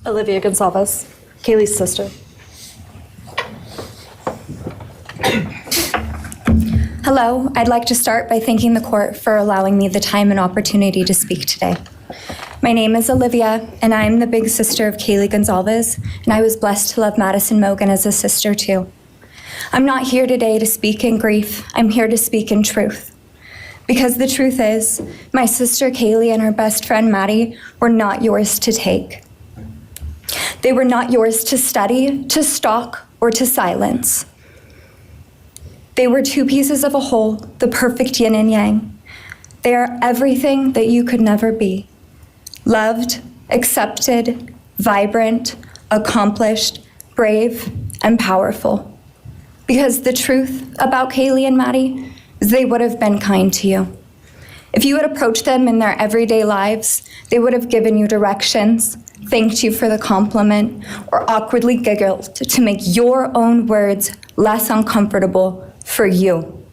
Olivia Goncalves, Kaylee's sister. Hello, I'd like to start by thanking the court for allowing me the time and opportunity to speak today. My name is Olivia, and I'm the big sister of Kaylee Goncalves, and I was blessed to love Madison Mogan as a sister too. I'm not here today to speak in grief, I'm here to speak in truth. Because the truth is, my sister Kaylee and her best friend Maddie were not yours to take. They were not yours to study, to stalk, or to silence. They were two pieces of a whole, the perfect yin and yang. They are everything that you could never be. Loved, accepted, vibrant, accomplished, brave, and powerful. Because the truth about Kaylee and Maddie is they would have been kind to you. If you had approached them in their everyday lives, they would have given you directions, thanked you for the compliment, or awkwardly giggled to make your own words less uncomfortable for you.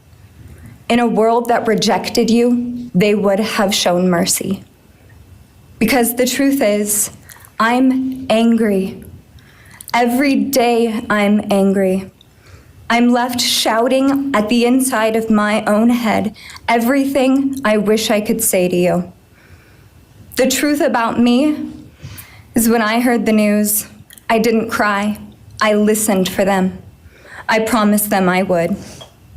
In a world that rejected you, they would have shown mercy. Because the truth is, I'm angry. Every day I'm angry. I'm left shouting at the inside of my own head everything I wish I could say to you. The truth about me is when I heard the news, I didn't cry. I listened for them. I promised them I would.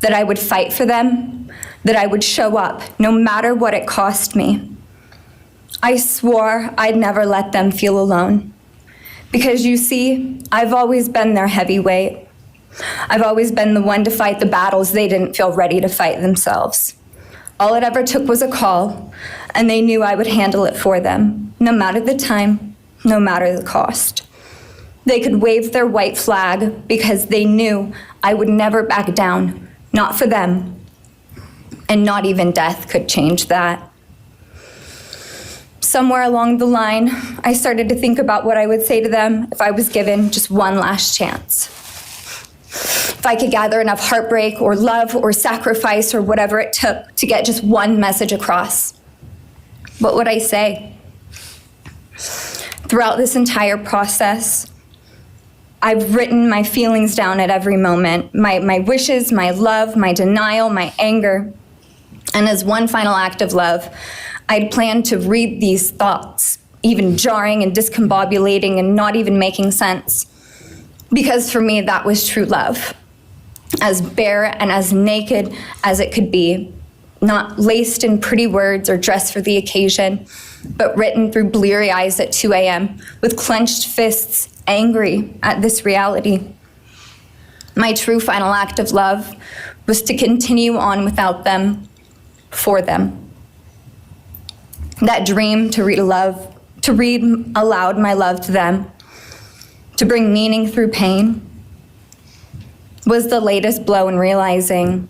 That I would fight for them, that I would show up, no matter what it cost me. I swore I'd never let them feel alone. Because you see, I've always been their heavyweight. I've always been the one to fight the battles they didn't feel ready to fight themselves. All it ever took was a call, and they knew I would handle it for them, no matter the time, no matter the cost. They could wave their white flag because they knew I would never back down. Not for them, and not even death could change that. Somewhere along the line, I started to think about what I would say to them if I was given just one last chance. If I could gather enough heartbreak or love or sacrifice or whatever it took to get just one message across, what would I say? Throughout this entire process, I've written my feelings down at every moment, my wishes, my love, my denial, my anger. And as one final act of love, I'd planned to read these thoughts, even jarring and discombobulating and not even making sense. Because for me, that was true love. As bare and as naked as it could be, not laced in pretty words or dressed for the occasion, but written through bleary eyes at 2 a.m. with clenched fists, angry at this reality. My true final act of love was to continue on without them, for them. That dream to read aloud my love to them, to bring meaning through pain, was the latest blow in realizing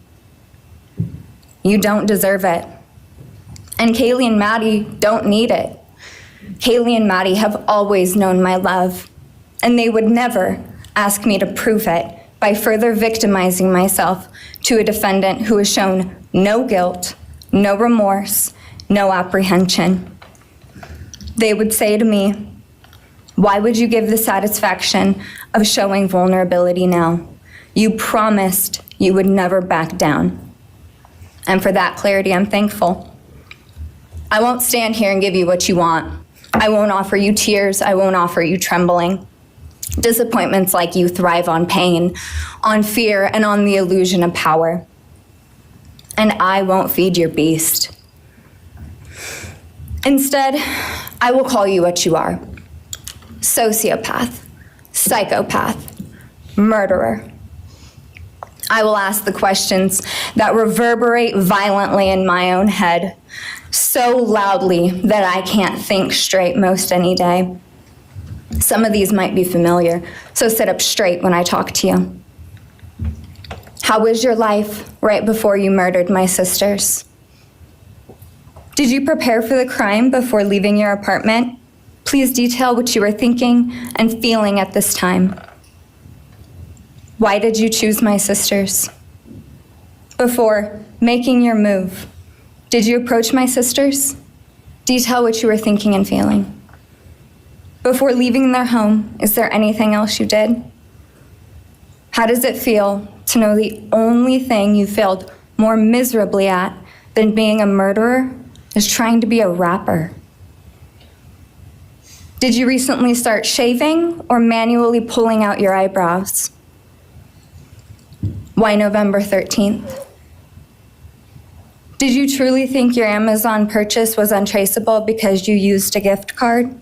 you don't deserve it. And Kaylee and Maddie don't need it. Kaylee and Maddie have always known my love, and they would never ask me to prove it by further victimizing myself to a defendant who has shown no guilt, no remorse, no apprehension. They would say to me, "Why would you give the satisfaction of showing vulnerability now? You promised you would never back down." And for that clarity, I'm thankful. I won't stand here and give you what you want. I won't offer you tears. I won't offer you trembling. Disappointments like you thrive on pain, on fear, and on the illusion of power. And I won't feed your beast. Instead, I will call you what you are. Sociopath, psychopath, murderer. I will ask the questions that reverberate violently in my own head, so loudly that I can't think straight most any day. Some of these might be familiar, so sit up straight when I talk to you. How was your life right before you murdered my sisters? Did you prepare for the crime before leaving your apartment? Please detail what you were thinking and feeling at this time. Why did you choose my sisters? Before making your move, did you approach my sisters? Detail what you were thinking and feeling. Before leaving their home, is there anything else you did? How does it feel to know the only thing you failed more miserably at than being a murderer is trying to be a rapper? Did you recently start shaving or manually pulling out your eyebrows? Why November 13th? Did you truly think your Amazon purchase was untraceable because you used a gift card?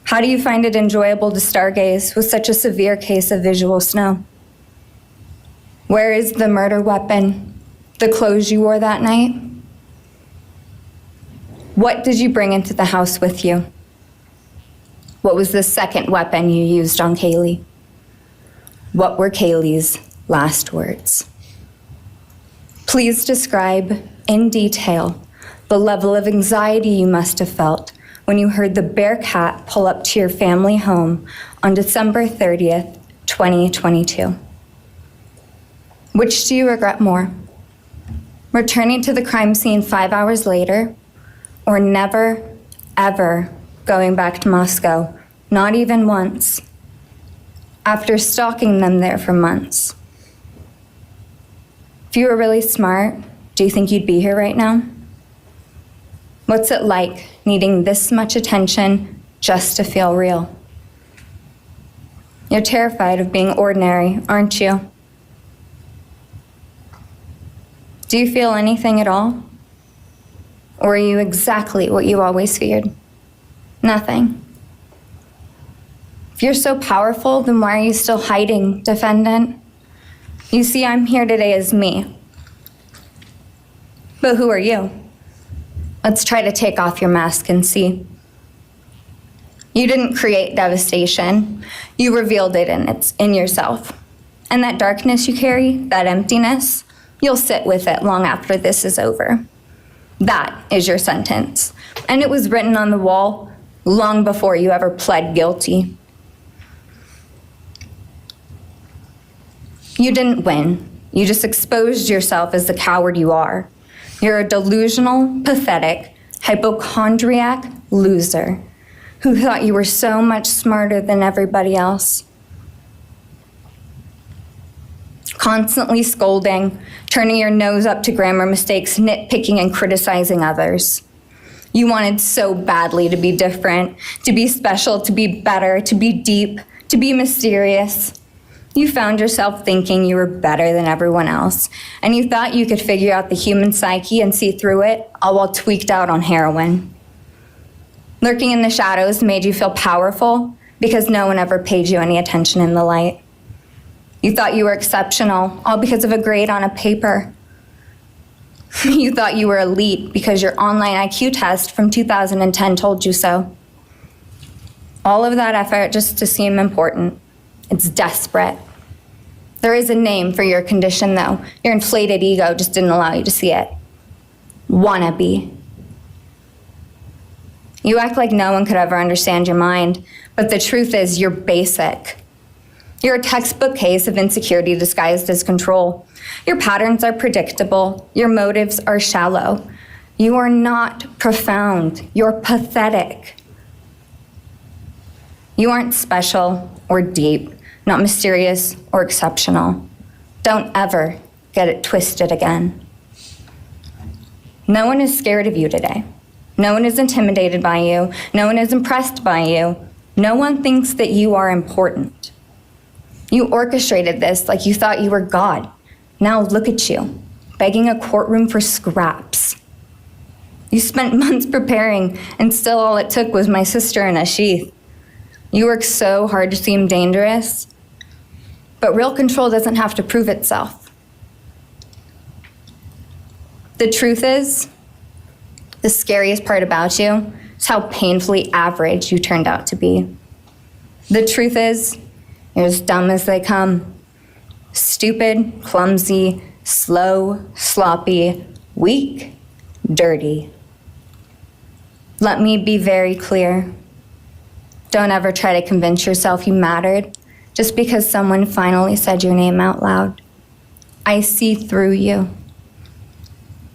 How do you find it enjoyable to stargaze with such a severe case of visual snow? Where is the murder weapon? The clothes you wore that night? What did you bring into the house with you? What was the second weapon you used on Kaylee? What were Kaylee's last words? Please describe in detail the level of anxiety you must have felt when you heard the Bearcat pull up to your family home on December 30th, 2022. Which do you regret more? Returning to the crime scene 5 hours later, or never, ever going back to Moscow, not even once, after stalking them there for months? If you were really smart, do you think you'd be here right now? What's it like needing this much attention just to feel real? You're terrified of being ordinary, aren't you? Do you feel anything at all? Or are you exactly what you always feared? Nothing. If you're so powerful, then why are you still hiding, defendant? You see, I'm here today as me. But who are you? Let's try to take off your mask and see. You didn't create devastation. You revealed it, and it's in yourself. And that darkness you carry, that emptiness, you'll sit with it long after this is over. That is your sentence. And it was written on the wall long before you ever pled guilty. You didn't win. You just exposed yourself as the coward you are. You're a delusional, pathetic, hypochondriac loser who thought you were so much smarter than everybody else. Constantly scolding, turning your nose up to grammar mistakes, nitpicking and criticizing others. You wanted so badly to be different, to be special, to be better, to be deep, to be mysterious. You found yourself thinking you were better than everyone else, and you thought you could figure out the human psyche and see through it, all while tweaked out on heroin. Lurking in the shadows made you feel powerful because no one ever paid you any attention in the light. You thought you were exceptional, all because of a grade on a paper. You thought you were elite because your online IQ test from 2010 told you so. All of that effort just to seem important. It's desperate. There is a name for your condition, though. Your inflated ego just didn't allow you to see it. Wannabe. You act like no one could ever understand your mind, but the truth is you're basic. You're a textbook case of insecurity disguised as control. Your patterns are predictable. Your motives are shallow. You are not profound. You're pathetic. You aren't special or deep, not mysterious or exceptional. Don't ever get it twisted again. No one is scared of you today. No one is intimidated by you. No one is impressed by you. No one thinks that you are important. You orchestrated this like you thought you were God. Now look at you, begging a courtroom for scraps. You spent months preparing, and still all it took was my sister in a sheath. You work so hard to seem dangerous, but real control doesn't have to prove itself. The truth is, the scariest part about you is how painfully average you turned out to be. The truth is, you're as dumb as they come. Stupid, clumsy, slow, sloppy, weak, dirty. Let me be very clear. Don't ever try to convince yourself you mattered just because someone finally said your name out loud. I see through you.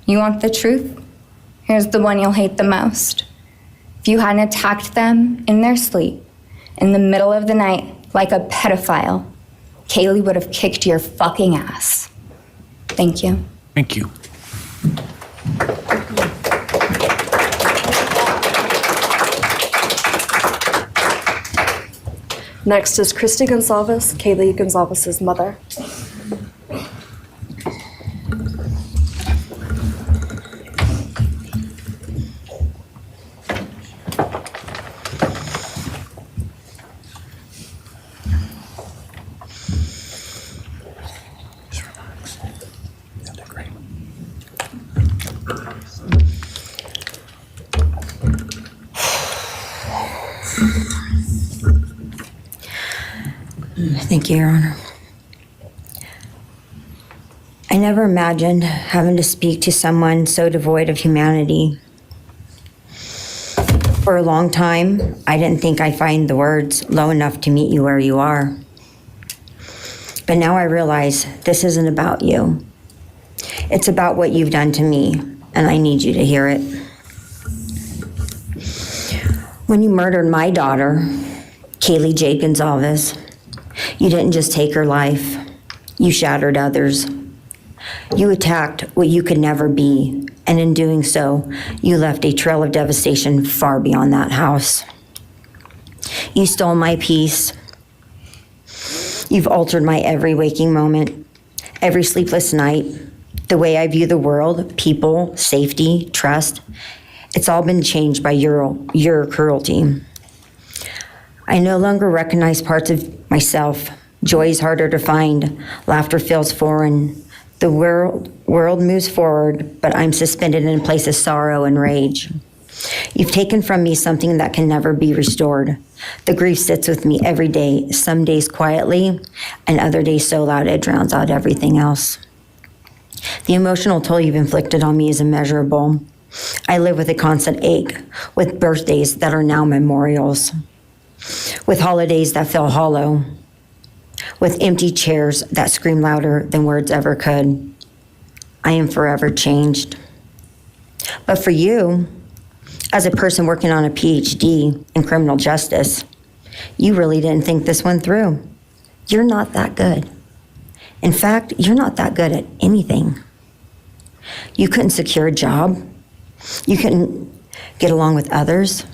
You want the truth? Here's the one you'll hate the most. If you hadn't attacked them in their sleep, in the middle of the night, like a pedophile, Kaylee would have kicked your fucking ass. Thank you. Thank you. Next is Christy Goncalves, Kaylee Goncalves' mother. Just relax. You'll do great. Thank you, Your Honor. I never imagined having to speak to someone so devoid of humanity. For a long time, I didn't think I'd find the words low enough to meet you where you are. But now I realize this isn't about you. It's about what you've done to me, and I need you to hear it. When you murdered my daughter, Kaylee J. Goncalves, you didn't just take her life, you shattered others. You attacked what you could never be, and in doing so, you left a trail of devastation far beyond that house. You stole my peace. You've altered my every waking moment, every sleepless night, the way I view the world, people, safety, trust. It's all been changed by your cruelty. I no longer recognize parts of myself. Joy is harder to find. Laughter feels foreign. The world moves forward, but I'm suspended in a place of sorrow and rage. You've taken from me something that can never be restored. The grief sits with me every day, some days quietly, and other days so loud it drowns out everything else. The emotional toll you've inflicted on me is immeasurable. I live with a constant ache, with birthdays that are now memorials, with holidays that feel hollow, with empty chairs that scream louder than words ever could. I am forever changed. But for you, as a person working on a PhD in criminal justice, you really didn't think this one through. You're not that good. In fact, you're not that good at anything. You couldn't secure a job. You couldn't get along with others.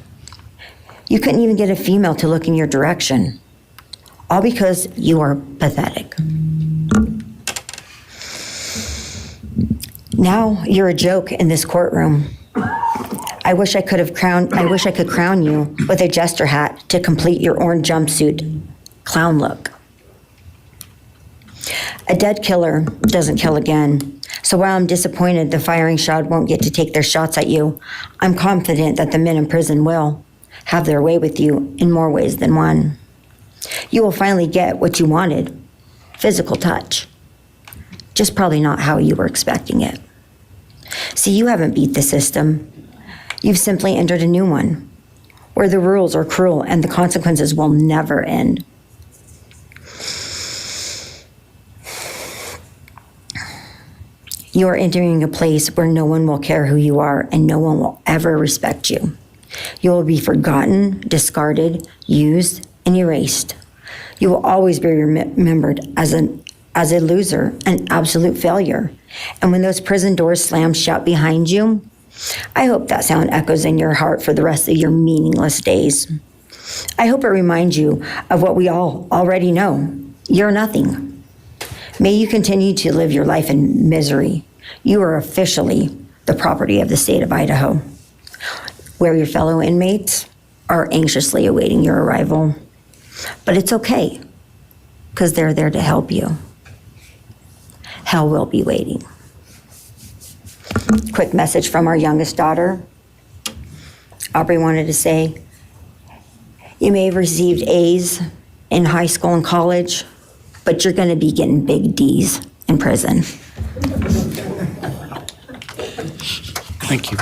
You couldn't even get a female to look in your direction. All because you are pathetic. Now you're a joke in this courtroom. I wish I could crown you with a jester hat to complete your orange jumpsuit clown look. A dead killer doesn't kill again. So while I'm disappointed the firing squad won't get to take their shots at you, I'm confident that the men in prison will have their way with you in more ways than one. You will finally get what you wanted, physical touch. Just probably not how you were expecting it. See, you haven't beat the system. You've simply entered a new one, where the rules are cruel and the consequences will never end. You are entering a place where no one will care who you are and no one will ever respect you. You will be forgotten, discarded, used, and erased. You will always be remembered as a loser, an absolute failure. And when those prison doors slam shut behind you, I hope that sound echoes in your heart for the rest of your meaningless days. I hope it reminds you of what we all already know. You're nothing. May you continue to live your life in misery. You are officially the property of the state of Idaho, where your fellow inmates are anxiously awaiting your arrival. But it's okay, because they're there to help you. Hell will be waiting. Quick message from our youngest daughter. Aubrey wanted to say, you may have received A's in high school and college, but you're going to be getting big D's in prison. Thank you.